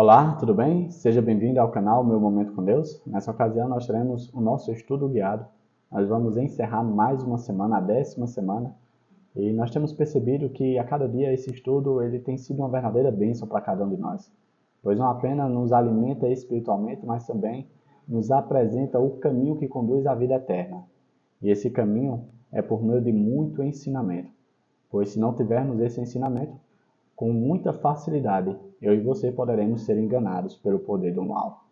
Olá, tudo bem? Seja bem-vindo ao canal Meu Momento com Deus. Nessa ocasião nós teremos o nosso estudo guiado. Nós vamos encerrar mais uma semana, a 10ª semana, e nós temos percebido que a cada dia esse estudo ele tem sido uma verdadeira bênção para cada um de nós, pois não apenas nos alimenta espiritualmente, mas também nos apresenta o caminho que conduz à vida eterna. E esse caminho é por meio de muito ensinamento, pois se não tivermos esse ensinamento, com muita facilidade, eu e você poderemos ser enganados pelo poder do mal.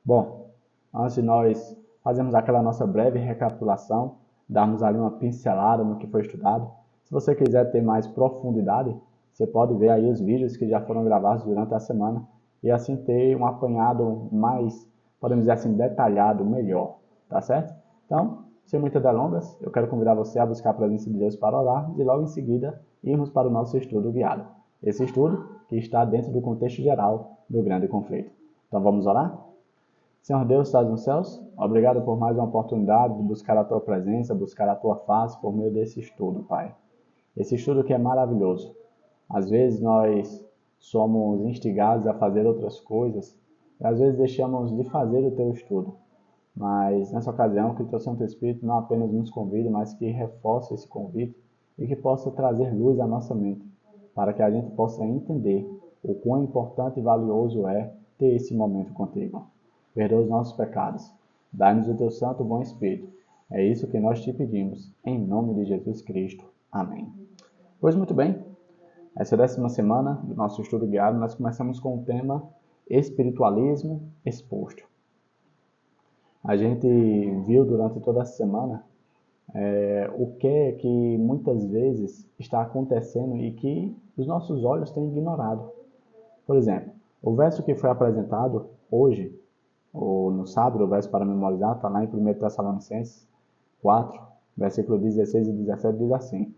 Bom, antes de nós fazermos aquela nossa breve recapitulação, darmos ali uma pincelada no que foi estudado, se você quiser ter mais profundidade, você pode ver aí os vídeos que já foram gravados durante a semana e assim ter um apanhado mais, podemos dizer assim, detalhado, melhor, tá certo? Então, sem muitas delongas, eu quero convidar você a buscar a presença de Deus para orar e logo em seguida irmos para o nosso estudo guiado. Esse estudo que está dentro do contexto geral do grande conflito. Então vamos orar? Senhor Deus, que estás nos céus, obrigado por mais uma oportunidade de buscar a Tua presença, buscar a Tua face por meio desse estudo, Pai. Esse estudo que é maravilhoso. Às vezes nós somos instigados a fazer outras coisas e às vezes deixamos de fazer o Teu estudo. Mas nessa ocasião que o Teu Santo Espírito não apenas nos convide, mas que reforce esse convite e que possa trazer luz à nossa mente, para que a gente possa entender o quão importante e valioso é ter esse momento contigo. Perdoa os nossos pecados. Dá-nos o teu santo bom Espírito. É isso que nós te pedimos, em nome de Jesus Cristo. Amém. Pois muito bem, essa é a 10ª semana do nosso estudo guiado. Nós começamos com o tema Espiritualismo Exposto. A gente viu durante toda a semana o que é que muitas vezes está acontecendo e que os nossos olhos têm ignorado. Por exemplo, o verso que foi apresentado hoje, ou no sábado, o verso para memorizar, está lá em 1 Tessalonicenses 4, versículo 16 e 17, diz assim: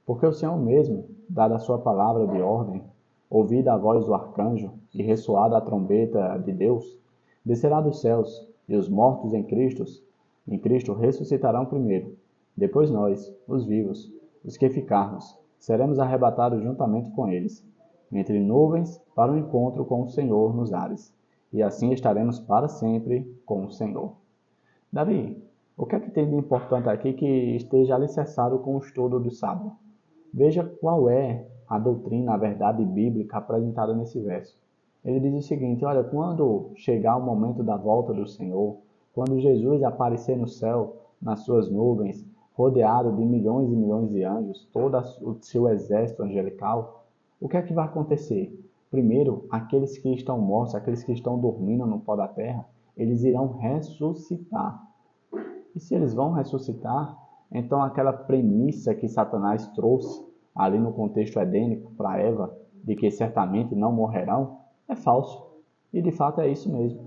Porque o Senhor mesmo, dada a sua palavra de ordem, ouvida a voz do arcanjo e ressoada a trombeta de Deus, descerá dos céus, e os mortos em Cristo ressuscitarão primeiro. Depois nós, os vivos, os que ficarmos, seremos arrebatados juntamente com eles, entre nuvens para o encontro com o Senhor nos ares, e assim estaremos para sempre com o Senhor. Davi, o que é que tem de importante aqui que esteja alicerçado com o estudo do sábado? Veja qual é a doutrina, a verdade bíblica apresentada nesse verso. Ele diz o seguinte: olha, quando chegar o momento da volta do Senhor, quando Jesus aparecer no céu, nas suas nuvens, rodeado de milhões e milhões de anjos, todo o seu exército angelical, o que é que vai acontecer? Primeiro, aqueles que estão mortos, aqueles que estão dormindo no pó da terra, eles irão ressuscitar. E se eles vão ressuscitar, então aquela premissa que Satanás trouxe ali no contexto edênico para Eva, de que certamente não morrerão, é falso. E de fato é isso mesmo.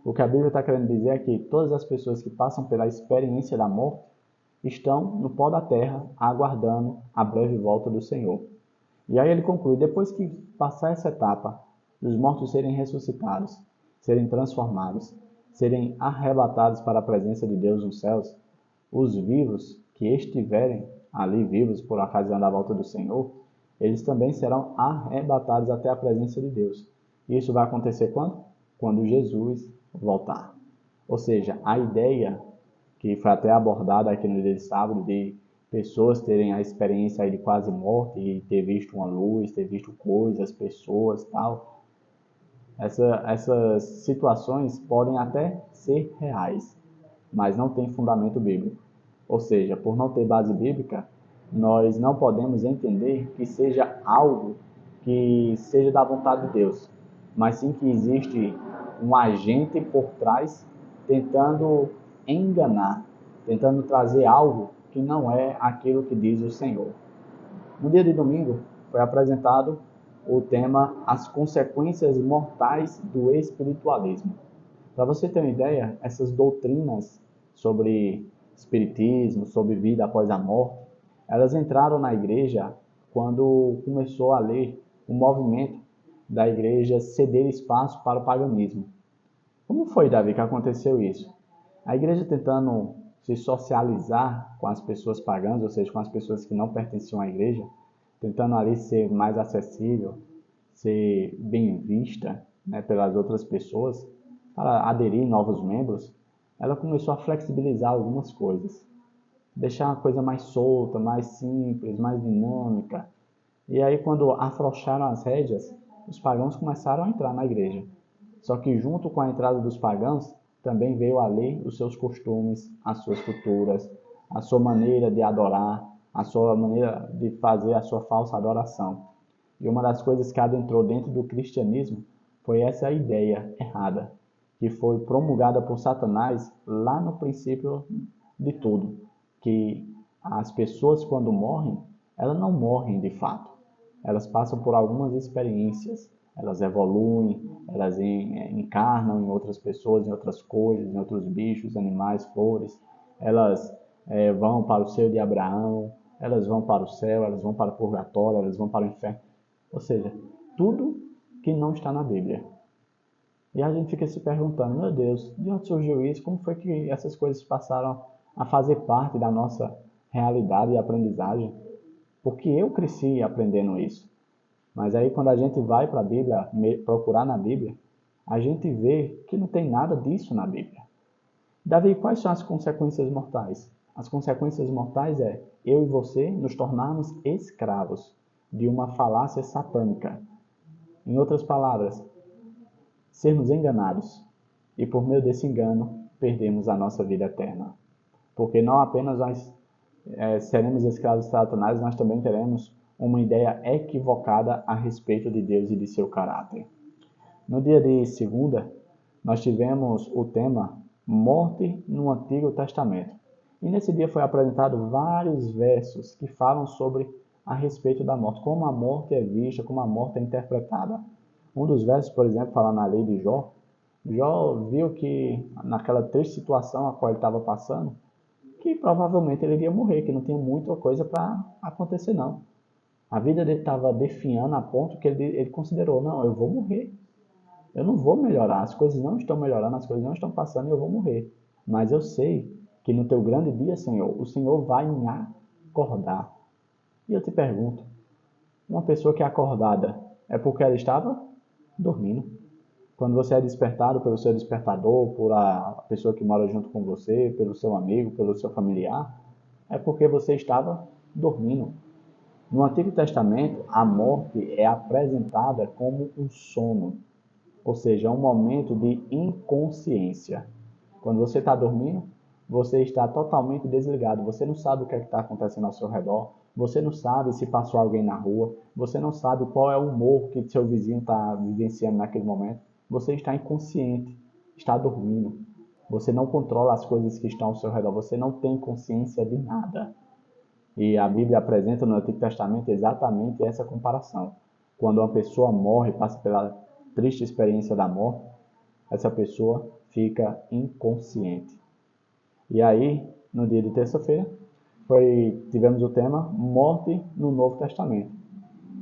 O que a Bíblia está querendo dizer é que todas as pessoas que passam pela experiência da morte estão no pó da terra, aguardando a breve volta do Senhor. E aí ele conclui: depois que passar essa etapa, dos mortos serem ressuscitados, serem transformados, serem arrebatados para a presença de Deus nos céus, os vivos que estiverem ali vivos por ocasião da volta do Senhor, eles também serão arrebatados até a presença de Deus. E isso vai acontecer quando? Quando Jesus voltar. Ou seja, a ideia que foi até abordada aqui no dia de sábado, de pessoas terem a experiência aí de quase morte e ter visto uma luz, ter visto coisas, pessoas, tal. Essas situações podem até ser reais, mas não tem fundamento bíblico. Ou seja, por não ter base bíblica, nós não podemos entender que seja algo que seja da vontade de Deus, mas sim que existe um agente por trás tentando enganar, tentando trazer algo que não é aquilo que diz o Senhor. No dia de domingo foi apresentado o tema As Consequências Mortais do Espiritualismo. Para você ter uma ideia, essas doutrinas sobre espiritismo, sobre vida após a morte, elas entraram na igreja quando começou a ler o movimento da igreja ceder espaço para o paganismo. Como foi, Davi, que aconteceu isso? A igreja tentando se socializar com as pessoas pagãs, ou seja, com as pessoas que não pertenciam à igreja, tentando ali ser mais acessível, ser bem vista, né, pelas outras pessoas para aderir novos membros, ela começou a flexibilizar algumas coisas, deixar a coisa mais solta, mais simples, mais dinâmica. E aí, quando afrouxaram as rédeas, os pagãos começaram a entrar na igreja. Só que junto com a entrada dos pagãos, também veio a lei, os seus costumes, as suas culturas, a sua maneira de adorar, a sua maneira de fazer a sua falsa adoração. E uma das coisas que adentrou dentro do cristianismo foi essa ideia errada, que foi promulgada por Satanás lá no princípio de tudo, que as pessoas quando morrem, elas não morrem de fato. Elas passam por algumas experiências, elas evoluem, elas encarnam em outras pessoas, em outras coisas, em outros bichos, animais, flores. Elas vão para o seio de Abraão, elas vão para o céu, elas vão para o purgatório, elas vão para o inferno. Ou seja, tudo que não está na Bíblia. E a gente fica se perguntando, meu Deus, de onde surgiu isso? Como foi que essas coisas passaram a fazer parte da nossa realidade e aprendizagem? Porque eu cresci aprendendo isso. Mas aí quando a gente vai para a Bíblia, procurar na Bíblia, a gente vê que não tem nada disso na Bíblia. Davi, quais são as consequências mortais? As consequências mortais é eu e você nos tornarmos escravos de uma falácia satânica. Em outras palavras, sermos enganados e por meio desse engano perdemos a nossa vida eterna. Porque não apenas nós seremos escravos de Satanás, nós também teremos uma ideia equivocada a respeito de Deus e de seu caráter. No dia de segunda, nós tivemos o tema Morte no Antigo Testamento. E nesse dia foi apresentado vários versos que falam sobre a respeito da morte, como a morte é vista, como a morte é interpretada. Um dos versos, por exemplo, fala na lei de Jó. Jó viu que naquela triste situação a qual ele estava passando, que provavelmente ele iria morrer, que não tinha muita coisa para acontecer não. A vida dele estava definhando a ponto que ele considerou, não, eu vou morrer. Eu não vou melhorar, as coisas não estão melhorando, as coisas não estão passando e eu vou morrer. Mas eu sei que no teu grande dia, Senhor, o Senhor vai me acordar. E eu te pergunto, uma pessoa que é acordada é porque ela estava dormindo? Quando você é despertado pelo seu despertador, por a pessoa que mora junto com você, pelo seu amigo, pelo seu familiar, é porque você estava dormindo. No Antigo Testamento, a morte é apresentada como um sono, ou seja, um momento de inconsciência. Quando você está dormindo, você está totalmente desligado, você não sabe o que está acontecendo ao seu redor, você não sabe se passou alguém na rua, você não sabe qual é o humor que seu vizinho está vivenciando naquele momento. Você está inconsciente, está dormindo. Você não controla as coisas que estão ao seu redor, você não tem consciência de nada. E a Bíblia apresenta no Antigo Testamento exatamente essa comparação. Quando uma pessoa morre, passa pela triste experiência da morte, essa pessoa fica inconsciente. E aí, no dia de terça-feira, tivemos o tema Morte no Novo Testamento.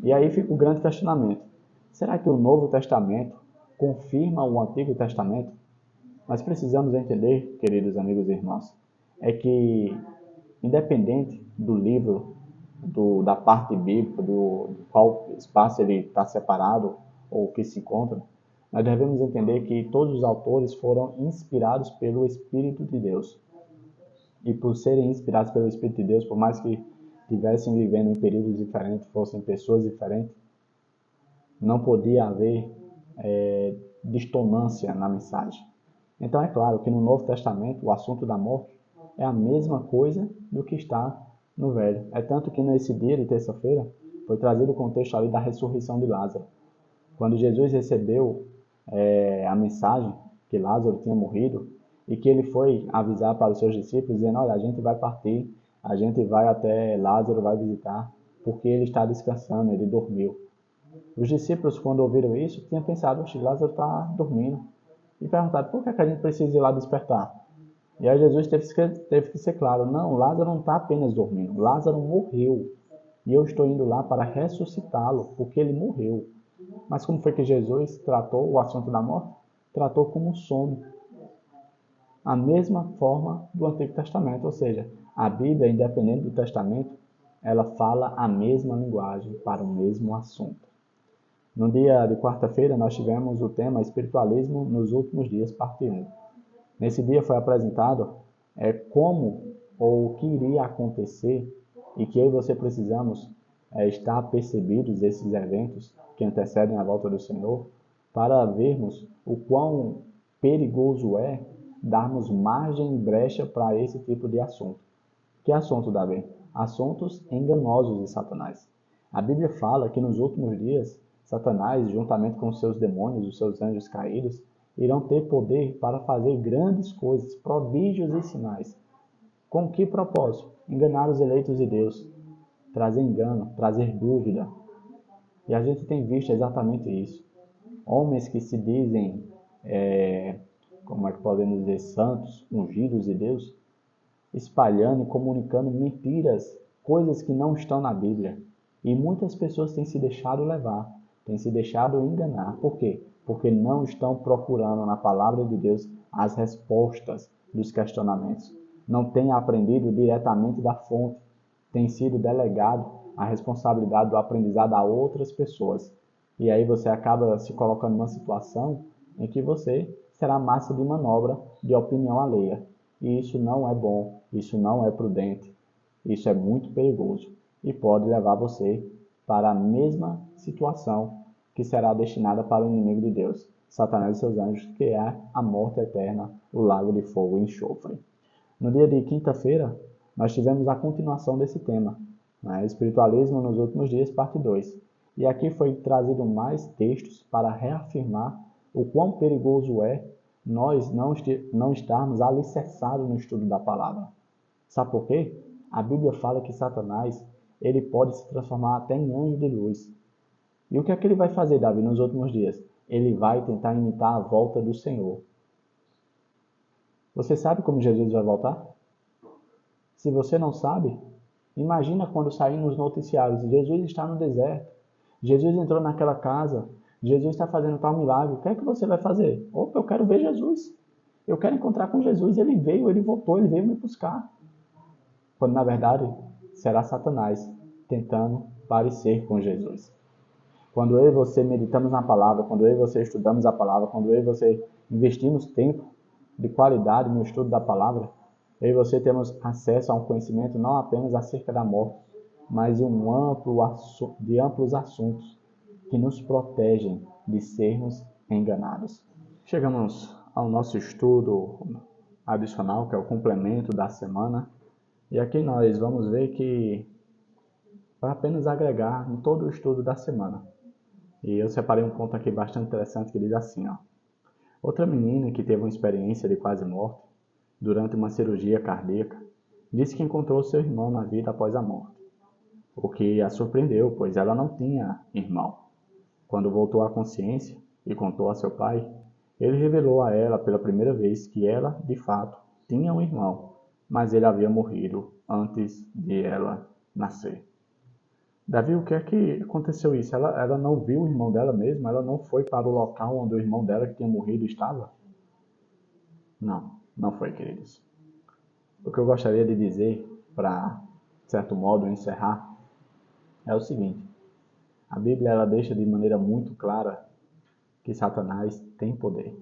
E aí fica o grande questionamento. Será que o Novo Testamento confirma o Antigo Testamento? Nós precisamos entender, queridos amigos e irmãos, é que, independente do livro, da parte bíblica, do qual espaço ele está separado ou que se encontra, nós devemos entender que todos os autores foram inspirados pelo Espírito de Deus. E por serem inspirados pelo Espírito de Deus, por mais que estivessem vivendo em períodos diferentes, fossem pessoas diferentes, não podia haver dissonância na mensagem. Então é claro que no Novo Testamento o assunto da morte é a mesma coisa do que está no Velho. É tanto que nesse dia de terça-feira foi trazido o contexto ali da ressurreição de Lázaro. Quando Jesus recebeu a mensagem que Lázaro tinha morrido e que ele foi avisar para os seus discípulos dizendo, olha, a gente vai partir, a gente vai até Lázaro, vai visitar, porque ele está descansando, ele dormiu. Os discípulos, quando ouviram isso, tinham pensado, oxe, Lázaro está dormindo. E perguntaram, por que a gente precisa ir lá despertar? E aí Jesus teve que ser claro, não, Lázaro não está apenas dormindo, Lázaro morreu. E eu estou indo lá para ressuscitá-lo, porque ele morreu. Mas como foi que Jesus tratou o assunto da morte? Tratou como um sono. A mesma forma do Antigo Testamento, ou seja, a Bíblia, independente do Testamento, ela fala a mesma linguagem para o mesmo assunto. No dia de quarta-feira, nós tivemos o tema Espiritualismo nos Últimos Dias, parte 1. Nesse dia foi apresentado como ou o que iria acontecer e que eu e você precisamos estar apercebidos desses eventos que antecedem a volta do Senhor, para vermos o quão perigoso é darmos margem e brecha para esse tipo de assunto. Que assunto, Davi? Assuntos enganosos de Satanás. A Bíblia fala que nos últimos dias, Satanás, juntamente com os seus demônios, os seus anjos caídos, irão ter poder para fazer grandes coisas, prodígios e sinais. Com que propósito? Enganar os eleitos de Deus, trazer engano, trazer dúvida. E a gente tem visto exatamente isso. Homens que se dizem, como é que podemos dizer, santos, ungidos de Deus, espalhando e comunicando mentiras, coisas que não estão na Bíblia. E muitas pessoas têm se deixado levar, têm se deixado enganar. Por quê? Porque não estão procurando na palavra de Deus as respostas dos questionamentos. Não têm aprendido diretamente da fonte. Tem sido delegado a responsabilidade do aprendizado a outras pessoas. E aí você acaba se colocando numa situação em que você será massa de manobra de opinião alheia. E isso não é bom, isso não é prudente, isso é muito perigoso e pode levar você para a mesma situação que será destinada para o inimigo de Deus, Satanás e seus anjos, que é a morte eterna, o lago de fogo e enxofre. No dia de quinta-feira, nós tivemos a continuação desse tema, Espiritualismo nos Últimos Dias, parte 2. E aqui foi trazido mais textos para reafirmar o quão perigoso é nós não estarmos alicerçados no estudo da palavra. Sabe por quê? A Bíblia fala que Satanás ele pode se transformar até em anjo de luz. E o que é que ele vai fazer, Davi, nos últimos dias? Ele vai tentar imitar a volta do Senhor. Você sabe como Jesus vai voltar? Se você não sabe, imagina quando sair nos noticiários, Jesus está no deserto, Jesus entrou naquela casa, Jesus está fazendo tal milagre, o que é que você vai fazer? Opa, eu quero ver Jesus. Eu quero encontrar com Jesus. Ele veio, ele voltou, ele veio me buscar. Quando na verdade será Satanás tentando parecer com Jesus. Quando eu e você meditamos na palavra, quando eu e você estudamos a palavra, quando eu e você investimos tempo de qualidade no estudo da palavra, eu e você temos acesso a um conhecimento não apenas acerca da morte, mas de amplos assuntos que nos protegem de sermos enganados. Chegamos ao nosso estudo adicional, que é o complemento da semana, e aqui nós vamos ver que vai apenas agregar em todo o estudo da semana. E eu separei um ponto aqui bastante interessante que diz assim, ó. Outra menina que teve uma experiência de quase morte durante uma cirurgia cardíaca disse que encontrou seu irmão na vida após a morte, o que a surpreendeu, pois ela não tinha irmão. Quando voltou à consciência e contou a seu pai, ele revelou a ela pela primeira vez que ela, de fato, tinha um irmão, mas ele havia morrido antes de ela nascer. Davi, o que é que aconteceu isso? Ela não viu o irmão dela mesmo? Ela não foi para o local onde o irmão dela que tinha morrido estava? Não, não foi, queridos. O que eu gostaria de dizer, para, de certo modo, encerrar, é o seguinte. A Bíblia ela deixa de maneira muito clara que Satanás tem poder.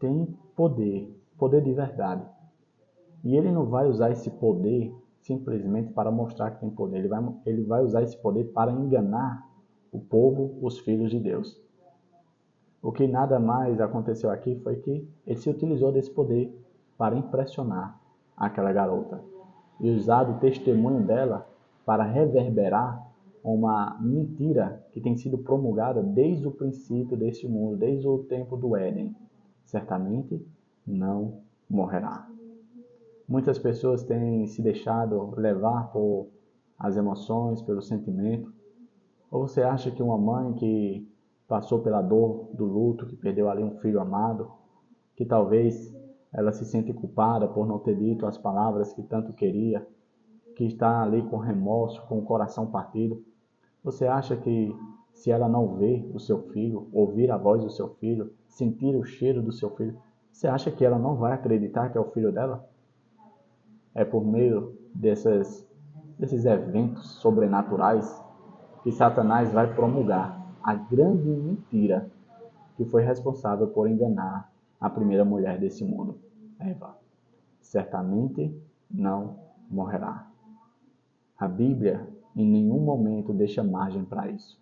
Tem poder, poder de verdade. E ele não vai usar esse poder simplesmente para mostrar que tem poder. Ele vai usar esse poder para enganar o povo, os filhos de Deus. O que nada mais aconteceu aqui foi que ele se utilizou desse poder para impressionar aquela garota e usar o testemunho dela para reverberar uma mentira que tem sido promulgada desde o princípio deste mundo, desde o tempo do Éden. Certamente não morrerá. Muitas pessoas têm se deixado levar por as emoções, pelo sentimento. Ou você acha que uma mãe que passou pela dor do luto, que perdeu ali um filho amado, que talvez ela se sente culpada por não ter dito as palavras que tanto queria, que está ali com remorso, com o coração partido, você acha que se ela não ver o seu filho, ouvir a voz do seu filho, sentir o cheiro do seu filho, você acha que ela não vai acreditar que é o filho dela? É por meio desses eventos sobrenaturais que Satanás vai promulgar a grande mentira que foi responsável por enganar a primeira mulher desse mundo, Eva. Certamente não morrerá. A Bíblia em nenhum momento deixa margem para isso.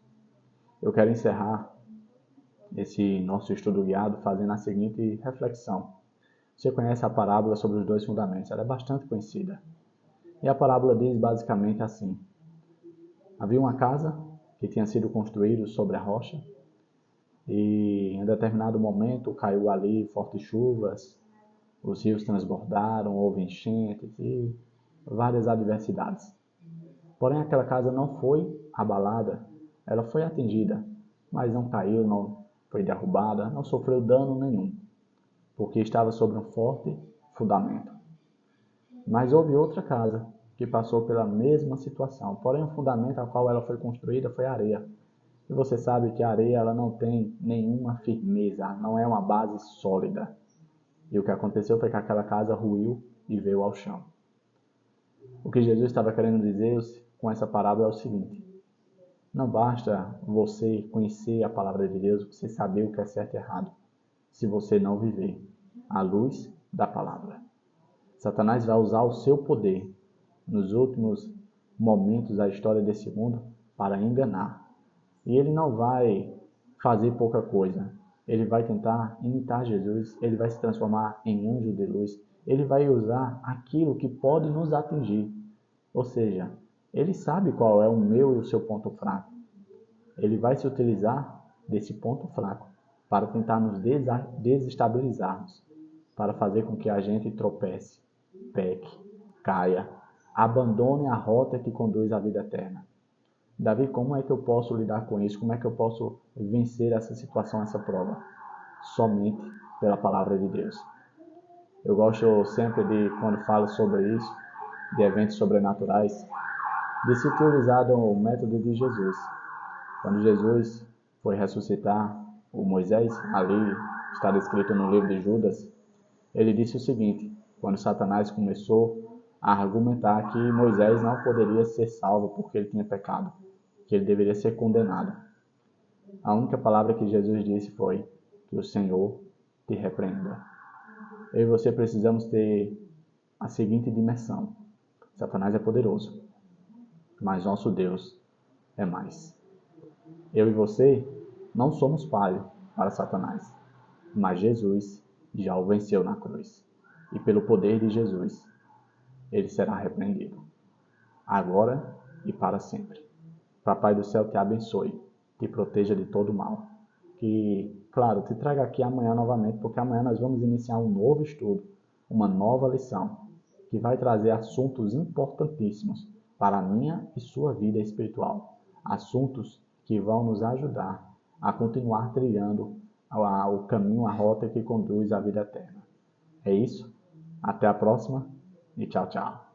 Eu quero encerrar esse nosso estudo guiado fazendo a seguinte reflexão. Você conhece a parábola sobre os dois fundamentos, ela é bastante conhecida. E a parábola diz basicamente assim: havia uma casa que tinha sido construída sobre a rocha e em determinado momento caiu ali fortes chuvas, os rios transbordaram, houve enchentes e várias adversidades. Porém, aquela casa não foi abalada, ela foi atingida, mas não caiu, não foi derrubada, não sofreu dano nenhum, porque estava sobre um forte fundamento. Mas houve outra casa que passou pela mesma situação, porém o fundamento ao qual ela foi construída foi areia. E você sabe que a areia ela não tem nenhuma firmeza, não é uma base sólida. E o que aconteceu foi que aquela casa ruiu e veio ao chão. O que Jesus estava querendo dizer com essa parábola é o seguinte: não basta você conhecer a palavra de Deus, você saber o que é certo e errado, se você não viver à luz da palavra. Satanás vai usar o seu poder nos últimos momentos da história desse mundo para enganar. E ele não vai fazer pouca coisa. Ele vai tentar imitar Jesus, ele vai se transformar em anjo de luz, ele vai usar aquilo que pode nos atingir. Ou seja, ele sabe qual é o meu e o seu ponto fraco. Ele vai se utilizar desse ponto fraco para tentar nos desestabilizarmos, para fazer com que a gente tropece, peque, caia, abandone a rota que conduz à vida eterna. Davi, como é que eu posso lidar com isso? Como é que eu posso vencer essa situação, essa prova? Somente pela palavra de Deus. Eu gosto sempre de, quando falo sobre isso, de eventos sobrenaturais, de se utilizar o método de Jesus. Quando Jesus foi ressuscitar o Moisés, ali está descrito no livro de Judas, ele disse o seguinte, quando Satanás começou a argumentar que Moisés não poderia ser salvo porque ele tinha pecado, que ele deveria ser condenado. A única palavra que Jesus disse foi: que o Senhor te repreenda. Eu e você precisamos ter a seguinte dimensão: Satanás é poderoso, mas nosso Deus é mais. Eu e você não somos palho para Satanás, mas Jesus já o venceu na cruz. E pelo poder de Jesus, ele será repreendido, agora e para sempre. Papai do céu te abençoe, te proteja de todo mal. Que, claro, te traga aqui amanhã novamente, porque amanhã nós vamos iniciar um novo estudo, uma nova lição, que vai trazer assuntos importantíssimos para a minha e sua vida espiritual. Assuntos que vão nos ajudar a continuar trilhando o caminho, a rota que conduz à vida eterna. É isso? Até a próxima e tchau, tchau.